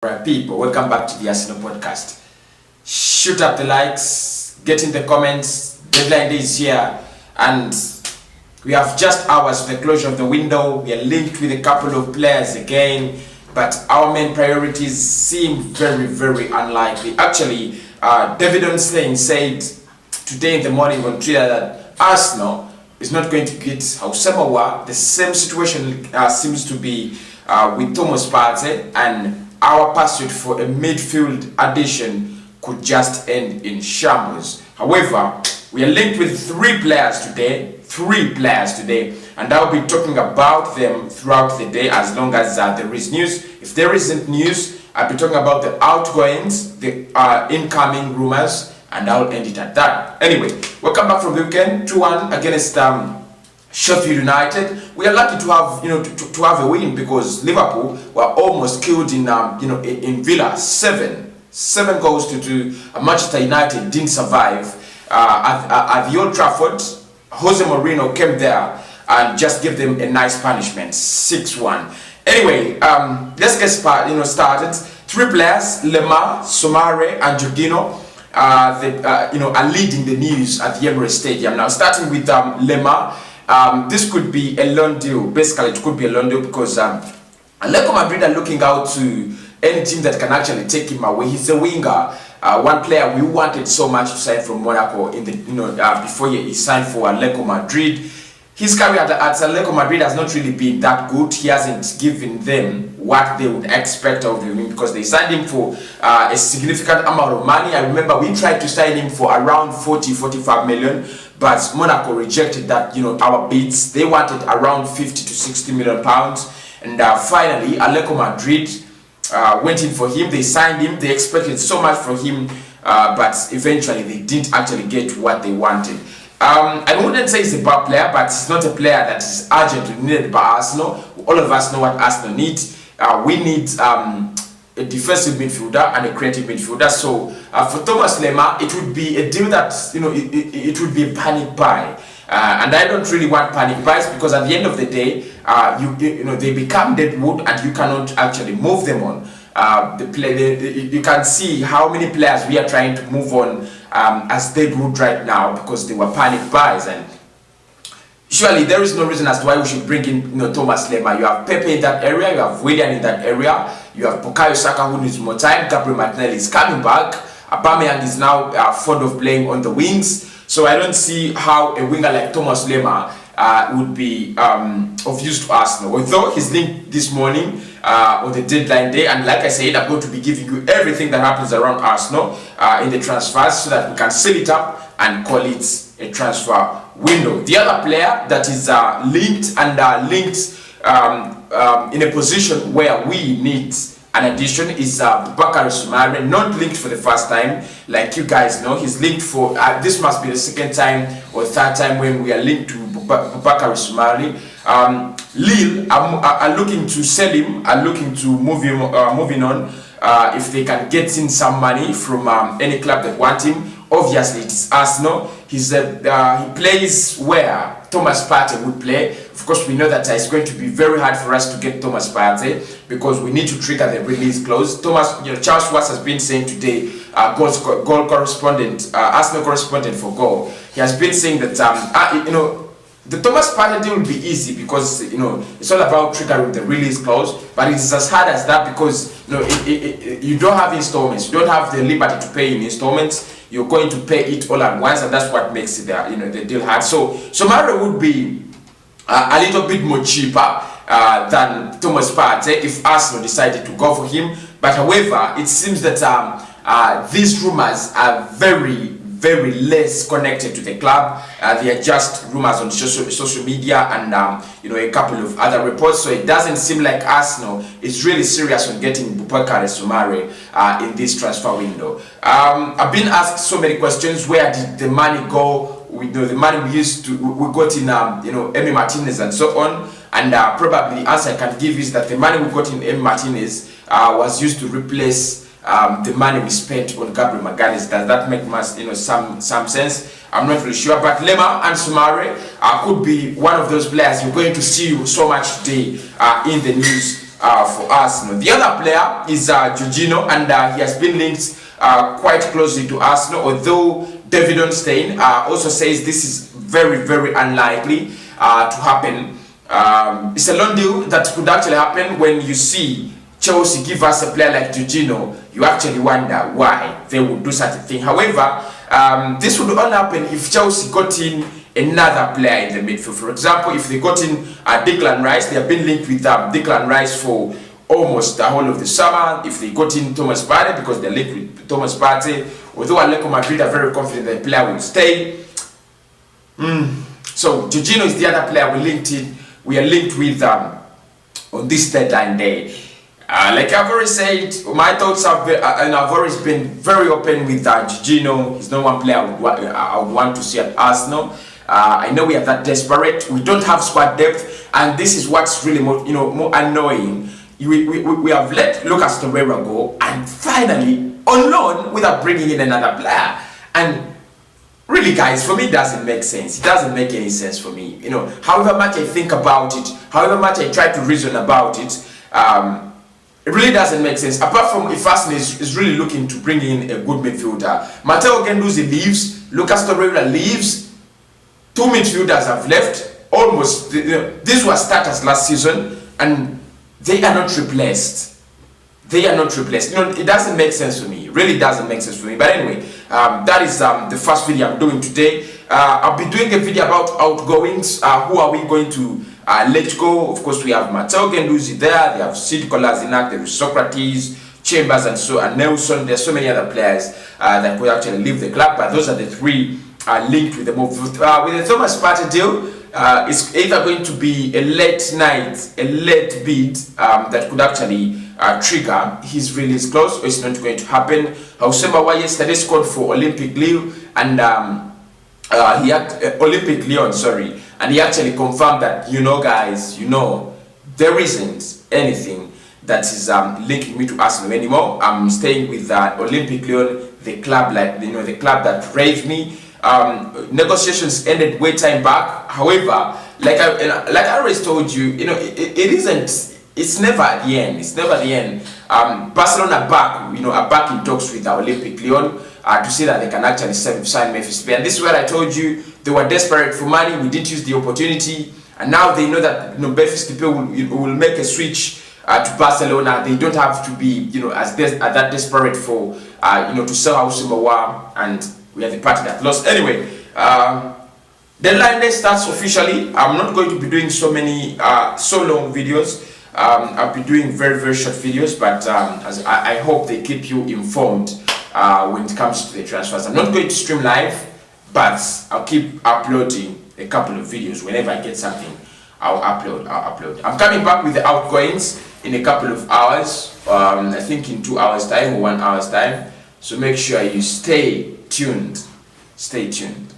Alright, people, welcome back to the Arsenal podcast. Shoot up the likes, get in the comments. Deadline day is here, and we have just hours for the closure of the window. We are linked with a couple of players again, but our main priorities seem very unlikely. Actually, David Onstein said today in the morning on Twitter that Arsenal is not going to get Hausamoa. The same situation seems to be with TROOPZ, and our pursuit for a midfield addition could just end in shambles. However, we are linked with three players today, and I'll be talking about them throughout the day as long as there is news. If there isn't news, I'll be talking about the outgoings, the incoming rumors, and I'll end it at that. Anyway, welcome back from the weekend. 2-1 against Sheffield United. We are lucky to have to have a win, because Liverpool were almost killed in in Villa. Seven goals to 2. Manchester United didn't survive at the Old Trafford. Jose Mourinho came there and just gave them a nice punishment, 6-1. Anyway, let's get started. Three players, Lemar, Soumare, and Jorginho, are leading the news at the Emirates Stadium. Now, starting with Lemar. This could be a loan deal. Basically, it could be a loan deal because Atletico Madrid are looking out to any team that can actually take him away. He's a winger, one player we wanted so much to sign from Monaco in the before he signed for Atletico Madrid. His career at Atletico Madrid has not really been that good. He hasn't given them what they would expect of him, because they signed him for a significant amount of money. I remember we tried to sign him for around 40-45 million, but Monaco rejected that, our bids. They wanted around 50 to 60 million pounds, and finally Atletico Madrid went in for him. They signed him. They expected so much from him, but eventually they didn't actually get what they wanted. I wouldn't say he's a bad player, but he's not a player that is urgently needed by Arsenal. All of us know what Arsenal needs. We need a defensive midfielder and a creative midfielder. So for Thomas Lemar, it would be a deal that it would be a panic buy, and I don't really want panic buys, because at the end of the day, they become dead wood and you cannot actually move them on. You can see how many players we are trying to move on as dead wood right now, because they were panic buys. And surely there is no reason as to why we should bring in Thomas Lemar. You have Pepe in that area, you have Willian in that area, you have Bukayo Saka who needs more time, Gabriel Martinelli is coming back, Aubameyang is now fond of playing on the wings. So I don't see how a winger like Thomas Lemar would be of use to Arsenal. Although he's linked this morning on the deadline day, and like I said, I'm going to be giving you everything that happens around Arsenal in the transfers, so that we can seal it up and call it a transfer window. The other player that is linked in a position where we need an addition is Soumare, not linked for the first time. Like you guys know, he's linked for this must be the second time or third time when we are linked to Soumare. Lille are looking to sell him, are looking to moving on if they can get in some money from any club that want him. Obviously, it is Arsenal. He plays where Thomas Partey would play. Of course, we know that it's going to be very hard for us to get Thomas Partey, because we need to trigger the release clause. Charles Watts has been saying today, goal correspondent, Arsenal correspondent for Goal. He has been saying that the Thomas Partey deal will be easy, because it's all about triggering the release clause, but it's as hard as that, because you don't have installments, you don't have the liberty to pay in installments. You're going to pay it all at once, and that's what makes it the deal hard. So Soumare would be a little bit more cheaper than Thomas Partey if Arsenal decided to go for him. But however, it seems that these rumors are very less connected to the club. They are just rumors on social media and a couple of other reports. So it doesn't seem like Arsenal is really serious on getting Soumare in this transfer window. I've been asked so many questions. Where did the money go? The money we got in Emi Martinez and so on. And probably the answer I can give is that the money we got in Emi Martinez was used to replace the money we spent on Gabriel Magalhaes. Does that make some sense? I'm not really sure, but Lemar and Soumare could be one of those players you're going to see so much today in the news for Arsenal. The other player is Jorginho, and he has been linked quite closely to Arsenal, although David Ornstein also says this is very, very unlikely to happen. It's a loan deal that could actually happen. When you see Chelsea give us a player like Jorginho, you actually wonder why they would do such a thing. However, this would only happen if Chelsea got in another player in the midfield. For example, if they got in Declan Rice, they have been linked with Declan Rice for almost the whole of the summer. If they got in Thomas Partey, because they're linked with Thomas Partey, although Atletico Madrid are very confident the player will stay. So Jorginho is the other player we are linked with on this deadline day. Like I've already said, my thoughts have been, and I've always been very open with Jorginho. He's not one player I would want to see at Arsenal. I know we are that desperate. We don't have squad depth, and this is what's really more annoying. We have let Lucas Torreira go, and finally on loan without bringing in another player. And really, guys, for me, it doesn't make sense. It doesn't make any sense for me. However much I think about it, however much I try to reason about it, it really doesn't make sense. Apart from if Arsenal is really looking to bring in a good midfielder. Matteo Guendouzi leaves, Lucas Torreira leaves, 2 midfielders have left. Almost, these were starters last season, and they are not replaced. They are not replaced. It doesn't make sense for me. It really doesn't make sense for me. But anyway, that is the first video I'm doing today. I'll be doing a video about outgoings. Who are we going to let go? Of course, we have Matteo Guendouzi there. They have Sid Kolasinac, there is Socrates, Chambers, and Nelson. There's so many other players that could actually leave the club. But those are the 3 linked with the move. With the Thomas Partey deal, it's either going to be a late bid that could actually trigger his release clause, or it's not going to happen. Hausembawa yesterday scored for Olympic Lyon, and Olympic Lyon, sorry, and he actually confirmed that, guys, there isn't anything that is linking me to Arsenal anymore. I'm staying with Olympic Lyon, the club, the club that raised me. Negotiations ended way time back. However, like I always told you, it isn't. It's never the end. It's never the end. Barcelona are back in talks with Olympic Lyon to see that they can actually sign Memphis. And this is where I told you they were desperate for money. We didn't use the opportunity, and now they know that Memphis will make a switch to Barcelona. They don't have to be as that desperate for to sell Hausembawa, and we are the party that lost. Anyway, deadline day starts officially. I'm not going to be doing so long videos. I'll be doing very, very short videos, but as I hope they keep you informed when it comes to the transfers. I'm not going to stream live, but I'll keep uploading a couple of videos. Whenever I get something, I'll upload. I'm coming back with the outgoings in a couple of hours. I think in 2 hours time or 1 hour's time. So make sure you stay tuned. Stay tuned.